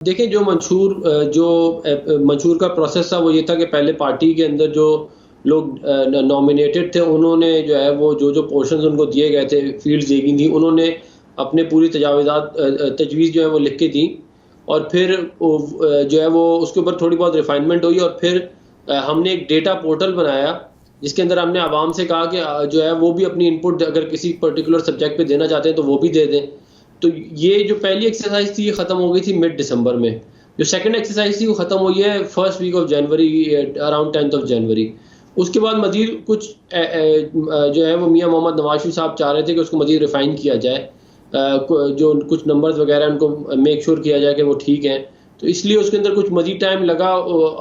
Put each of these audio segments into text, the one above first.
देखिए, मंशूर का प्रोसेस था वो ये था कि पहले पार्टी के अंदर जो लोग नॉमिनेटेड थे उन्होंने जो है वो जो पोर्शंस उनको दिए गए थे, फील्ड्स दी गई थी, उन्होंने अपने पूरी तजवीज़ जो है वो लिख के दी और फिर जो है वो उसके ऊपर थोड़ी बहुत रिफाइनमेंट हुई और फिर हमने एक डेटा पोर्टल बनाया जिसके अंदर हमने आवाम से कहा कि जो है वो भी अपनी इनपुट अगर किसी पर्टिकुलर सब्जेक्ट पे देना चाहते हैं तो वो भी दे दें। तो ये जो पहली एक्सरसाइज थी ये ख़त्म हो गई थी मिड दिसंबर में। जो सेकंड एक्सरसाइज थी वो ख़त्म हुई है first week of January, around 10th of January. उसके बाद मज़ीद कुछ जो है वो मियां मोहम्मद नवाज शरीफ साहब चाह रहे थे कि उसको मज़ीद रिफ़ाइन किया जाए, जो कुछ नंबर्स वगैरह उनको मेक श्योर किया जाए कि वो ठीक हैं, तो इसलिए उसके अंदर कुछ मज़ीद टाइम लगा।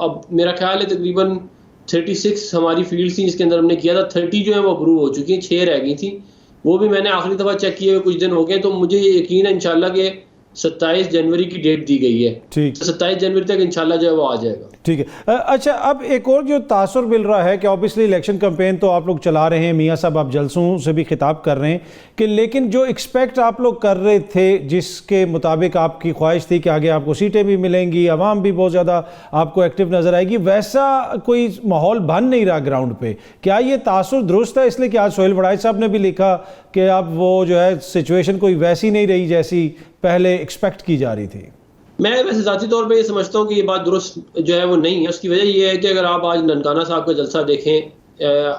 अब मेरा ख्याल है तकरीबन 36 हमारी फील्ड थी जिसके अंदर हमने किया था, 30 जो है वो अप्रूव हो चुकी हैं, 6 रह गई थी। वो भी मैंने आखिरी दफ़ा चेक किए हुए कुछ दिन हो गए, तो मुझे ये यकीन है इंशाल्लाह कि 27 जनवरी की डेट दी गई है, ठीक 27 जनवरी तक इंशाल्लाह जो है वो आ जाएगा। ठीक है। अच्छा, अब एक और जो तासुर मिल रहा है कि ऑब्वियसली इलेक्शन कैंपेन तो आप लोग चला रहे हैं, मियाँ साहब आप जलसों से भी खिताब कर रहे हैं कि लेकिन जो एक्सपेक्ट आप लोग कर रहे थे, जिसके मुताबिक आपकी ख्वाहिश थी कि आगे आपको सीटें भी मिलेंगी, आवाम भी बहुत ज़्यादा आपको एक्टिव नज़र आएगी, वैसा कोई माहौल बन नहीं रहा ग्राउंड पे। क्या ये तासुर दुरुस्त है? इसलिए कि आज सोहेल वड़ाइच साहब ने भी लिखा कि अब वो जो है सिचुएशन कोई वैसी नहीं रही जैसी पहले एक्सपेक्ट की जा रही थी। मैं वैसे ज़ाती तौर पे ये समझता हूँ कि ये बात दुरुस्त जो है वो नहीं है। उसकी वजह ये है कि अगर आप आज ननकाना साहब का जलसा देखें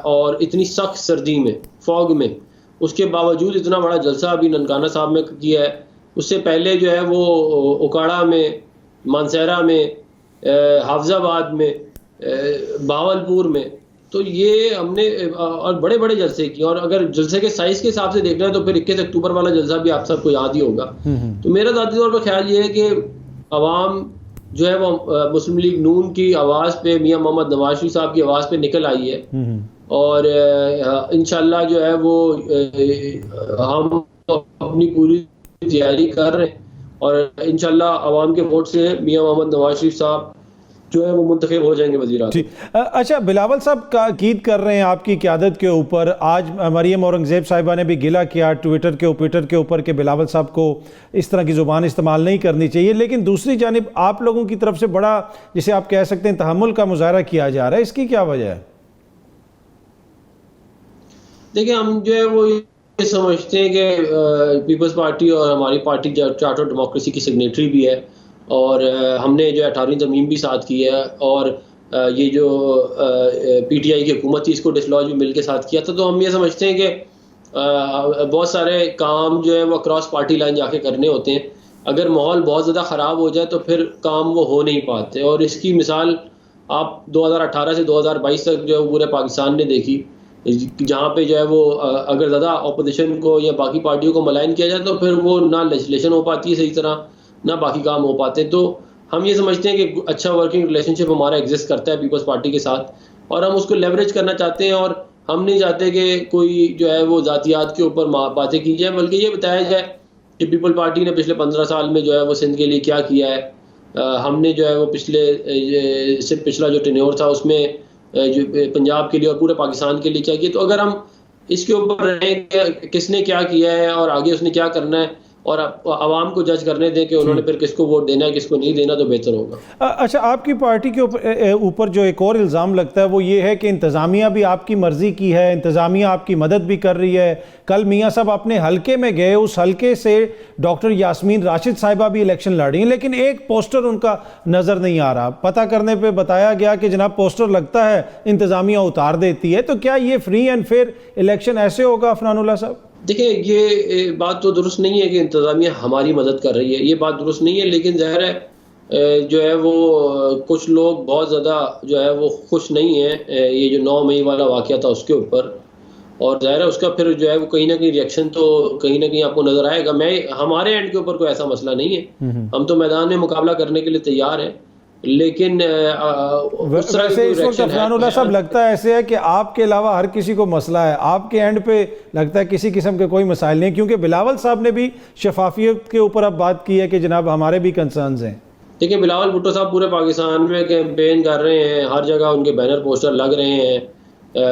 और इतनी सख्त सर्दी में, फॉग में, उसके बावजूद इतना बड़ा जलसा अभी ननकाना साहब में किया है। उससे पहले जो है वो उकाड़ा में, मानसहरा में, हाफजाबाद में, बावलपुर में, तो ये हमने और बड़े बड़े जलसे किए। और अगर जलसे के साइज के हिसाब से देखना है तो फिर 21 अक्टूबर वाला जलसा भी आप सबको याद ही होगा। तो मेरा ज़ाती तौर पर ख्याल ये है कि अवाम जो है वो मुस्लिम लीग नून की आवाज़ पे, मियां मोहम्मद नवाज शरीफ साहब की आवाज़ पे निकल आई है और इंशाल्लाह जो है वो हम अपनी पूरी तैयारी कर रहे हैं और इंशाल्लाह अवाम के वोट से मियां मोहम्मद नवाज शरीफ साहब जो है वो मुंतखब हो जाएंगे वज़ीर आज़म। अच्छा, बिलावल साहब ताकीद कर रहे हैं आपकी क़यादत के ऊपर। आज मरियम औरंगज़ेब साहिबा ने भी गिला किया ट्विटर के ऊपर कि बिलावल साहब को इस तरह की ज़ुबान इस्तेमाल नहीं करनी चाहिए, लेकिन दूसरी जानिब आप लोगों की तरफ से बड़ा, जिसे आप कह सकते हैं, तहम्मुल का मुज़ाहरा किया जा रहा है। इसकी क्या वजह है? देखिए, हम जो है वो ये समझते हैं कि पीपल्स पार्टी और हमारी पार्टी चार्टर डेमोक्रेसी की सिग्नेटरी भी है और हमने जो 18वीं तरमीम भी साथ की है और ये जो पीटीआई की हुकूमत थी इसको डिसलॉज भी मिल के साथ किया था। तो हम ये समझते हैं कि बहुत सारे काम जो है वो अक्रॉस पार्टी लाइन जाके करने होते हैं। अगर माहौल बहुत ज़्यादा ख़राब हो जाए तो फिर काम वो हो नहीं पाते और इसकी मिसाल आप 2018 से 2022 तक जो है पूरे पाकिस्तान ने देखी, जहाँ पे जो है वो अगर ज़्यादा अपोजिशन को या बाकी पार्टियों को मलाइन किया जाए तो फिर वो ना लेजिस्लेशन हो पाती है सही तरह, ना बाकी काम हो पाते। तो हम ये समझते हैं कि अच्छा वर्किंग रिलेशनशिप हमारा एग्जिस्ट करता है पीपल्स पार्टी के साथ और हम उसको लेवरेज करना चाहते हैं और हम नहीं चाहते कि कोई जो है वो जातियात के ऊपर बातें की जाए, बल्कि ये बताया जाए कि पीपल पार्टी ने पिछले 15 साल में जो है वो सिंध के लिए क्या किया है। हमने जो है वो पिछला जो टेन्योर था उसमें जो पंजाब के लिए और पूरे पाकिस्तान के लिए क्या किया। तो अगर हम इसके ऊपर रहें किसने क्या किया है और आगे उसने क्या करना है और आवाम को जज करने दें कि उन्होंने फिर किसको वोट देना है किसको नहीं देना, तो बेहतर होगा। अच्छा, आपकी पार्टी के ऊपर जो एक और इल्ज़ाम लगता है वो ये है कि इंतज़ामिया भी आपकी मर्ज़ी की है, इंतज़ामिया आपकी मदद भी कर रही है। कल मियाँ साहब अपने हलके में गए, उस हलके से डॉक्टर यास्मीन राशिद साहिबा भी इलेक्शन लड़ रही हैं, लेकिन एक पोस्टर उनका नज़र नहीं आ रहा। पता करने पर बताया गया कि जनाब पोस्टर लगता है इंतज़ामिया उतार देती है। तो क्या ये फ्री एंड फेयर इलेक्शन ऐसे होगा अफनानुल्लाह साहब? देखिए, ये बात तो दुरुस्त नहीं है कि इंतज़ामिया हमारी मदद कर रही है, ये बात दुरुस्त नहीं है, लेकिन ज़ाहिर है जो है वो कुछ लोग बहुत ज़्यादा जो है वो खुश नहीं है ये जो 9 मई वाला वाक़या था उसके ऊपर, और ज़ाहिर है उसका फिर जो है वो कहीं ना कहीं रिएक्शन तो कहीं ना कहीं आपको नज़र आएगा। हमारे एंड के ऊपर कोई ऐसा मसला नहीं है, हम तो मैदान में मुकाबला करने के लिए तैयार हैं, लेकिन वैसे इस वक्त अफनानुल्लाह साहब लगता है ऐसे है कि आपके अलावा हर किसी को मसला है, आपके एंड पे लगता है किसी किस्म के कोई मसाइल नहीं, क्योंकि बिलावल साहब ने भी शफाफियत के ऊपर अब बात की है कि जनाब हमारे भी कंसर्न्स हैं। देखिए, बिलावल भुट्टो साहब पूरे पाकिस्तान में कैंपेन कर रहे हैं, हर जगह उनके बैनर पोस्टर लग रहे हैं,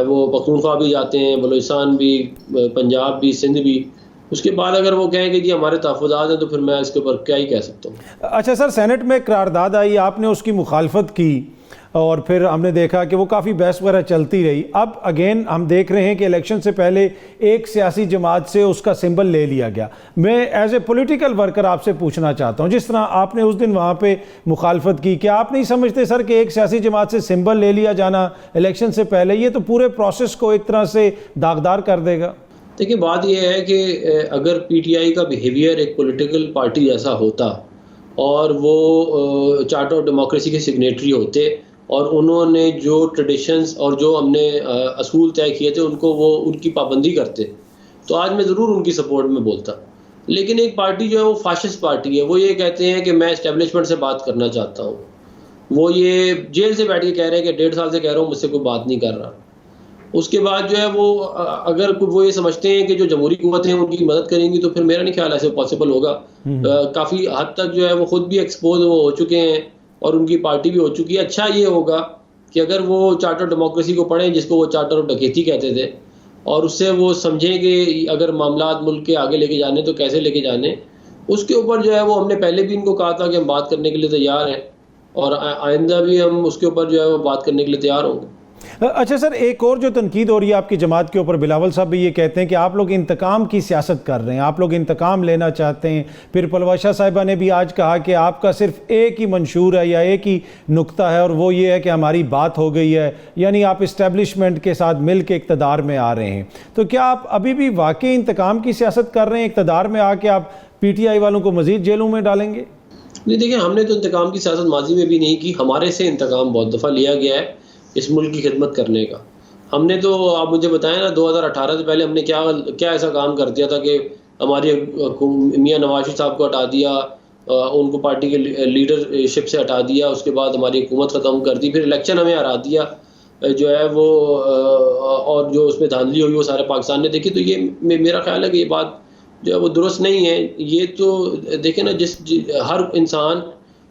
वो पख्तूनख्वा भी जाते हैं, बलूचिस्तान भी, पंजाब भी, सिंध भी, उसके बाद अगर वो कहें कि जी हमारे तहफ़्फ़ुज़ात हैं, तो फिर मैं इसके ऊपर क्या ही कह सकता हूँ। अच्छा सर, सेनेट में करारदाद आई, आपने उसकी मुखालफत की और फिर हमने देखा कि वो काफ़ी बहस वगैरह चलती रही। अब अगेन हम देख रहे हैं कि इलेक्शन से पहले एक सियासी जमात से उसका सिंबल ले लिया गया। मैं एज ए पॉलिटिकल वर्कर आपसे पूछना चाहता हूँ, जिस तरह आपने उस दिन वहाँ पे मुखालफत की, क्या आप नहीं समझते सर कि एक सियासी जमात से सिंबल ले लिया जाना इलेक्शन से पहले ये तो पूरे प्रोसेस को एक तरह से दागदार कर देगा? देखिए, बात यह है कि अगर पीटीआई का बिहेवियर एक पॉलिटिकल पार्टी जैसा होता और वो चार्टर ऑफ डेमोक्रेसी के सिग्नेटरी होते और उन्होंने जो ट्रेडिशंस और जो हमने असूल तय किए थे उनको वो उनकी पाबंदी करते, तो आज मैं ज़रूर उनकी सपोर्ट में बोलता। लेकिन एक पार्टी जो है वो फाशिस्ट पार्टी है, वो ये कहते हैं कि मैं एस्टेब्लिशमेंट से बात करना चाहता हूँ। वो ये जेल से बैठ के कह रहे हैं कि 1.5 साल से कह रहा हूँ, मुझसे कोई बात नहीं कर रहा। उसके बाद जो है वो अगर वो ये समझते हैं कि जो जमहूरी कुव्वतें हैं उनकी मदद करेंगी, तो फिर मेरा नहीं ख्याल ऐसे पॉसिबल होगा। काफ़ी हद तक जो है वो खुद भी एक्सपोज वो हो चुके हैं और उनकी पार्टी भी हो चुकी है। अच्छा ये होगा कि अगर वो चार्टर ऑफ डेमोक्रेसी को पढ़ें, जिसको वो चार्टर ऑफ डकैती कहते थे, और उससे वो समझें कि अगर मामलात मुल्क के आगे लेके जाने तो कैसे लेके जाने। उसके ऊपर जो है वो हमने पहले भी इनको कहा था कि हम बात करने के लिए तैयार हैं और आइंदा भी हम उसके ऊपर जो है वो बात करने के लिए तैयार होंगे। अच्छा सर, एक और जो तनकीद हो रही है आपकी जमात के ऊपर, बिलावल साहब भी ये कहते हैं कि आप लोग इंतकाम की सियासत कर रहे हैं, आप लोग इंतकाम लेना चाहते हैं। फिर पलवाशा साहिबा ने भी आज कहा कि आपका सिर्फ एक ही मंशूर है या एक ही नुक्ता है और वो ये है कि हमारी बात हो गई है, यानी आप इस्टेब्लिशमेंट के साथ मिल के इक़्तिदार में आ रहे हैं। तो क्या आप अभी भी वाकई इंतकाम की सियासत कर रहे हैं? इक़्तिदार में आके आप पीटीआई वालों को मज़ीद जेलों में डालेंगे? नहीं, देखिए, हमने तो इंतकाम की सियासत माजी में भी नहीं की। हमारे से इंतकाम बहुत दफ़ा लिया गया है इस मुल्क की खिदमत करने का। हमने तो, आप मुझे बताएं ना, 2018 से पहले हमने क्या क्या ऐसा काम कर दिया था कि हमारी मियां नवाज शरीफ साहब को हटा दिया, उनको पार्टी के लीडरशिप से हटा दिया, उसके बाद हमारी हुकूमत ख़त्म कर दी, फिर इलेक्शन हमें हरा दिया जो है वो, और जो उसमें धांधली हुई वो सारे पाकिस्तान ने देखी। तो ये मेरा ख्याल है कि ये बात जो है वो दुरुस्त नहीं है। ये तो देखें ना, हर इंसान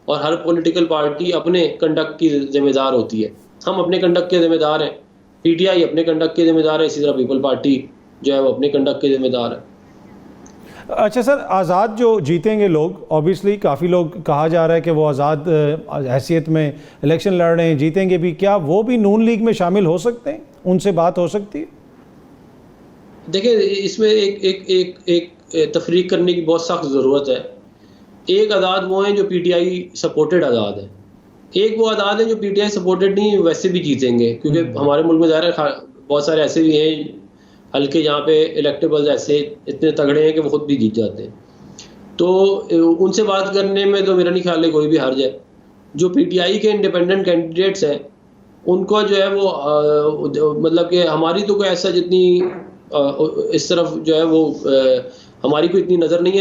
और हर पॉलिटिकल पार्टी अपने कंडक्ट की जिम्मेदार होती है। हम अपने कंडक्ट के जिम्मेदार हैं, पीटीआई अपने कंडक्ट के जिम्मेदार है, इसी तरह पीपल पार्टी जो है वो अपने कंडक्ट के जिम्मेदार है। अच्छा सर, आज़ाद जो जीतेंगे लोग, ऑब्वियसली काफ़ी लोग कहा जा रहा है कि वो आज़ाद हैसियत में इलेक्शन लड़ रहे हैं, जीतेंगे भी, क्या वो भी नून लीग में शामिल हो सकते हैं? उनसे बात हो सकती है? देखिए, इसमें एक तफरीक करने की बहुत सख्त ज़रूरत है। एक आज़ाद वो हैं जो पीटीआई सपोर्टेड आज़ाद है, एक वो आज़ाद है जो पीटीआई सपोर्टेड नहीं वैसे भी जीतेंगे, क्योंकि हमारे मुल्क में ज़ाहिर है बहुत सारे ऐसे भी हैं हल्के जहाँ पे इलेक्टेबल्स ऐसे इतने तगड़े हैं कि वो खुद भी जीत जाते हैं। तो उनसे बात करने में तो मेरा नहीं ख्याल है कोई भी हार जाए। जो पीटीआई के इंडिपेंडेंट कैंडिडेट्स हैं उनको जो है वो मतलब कि हमारी तो कोई ऐसा जितनी इस तरफ जो है वो हमारी कोई इतनी नज़र नहीं है।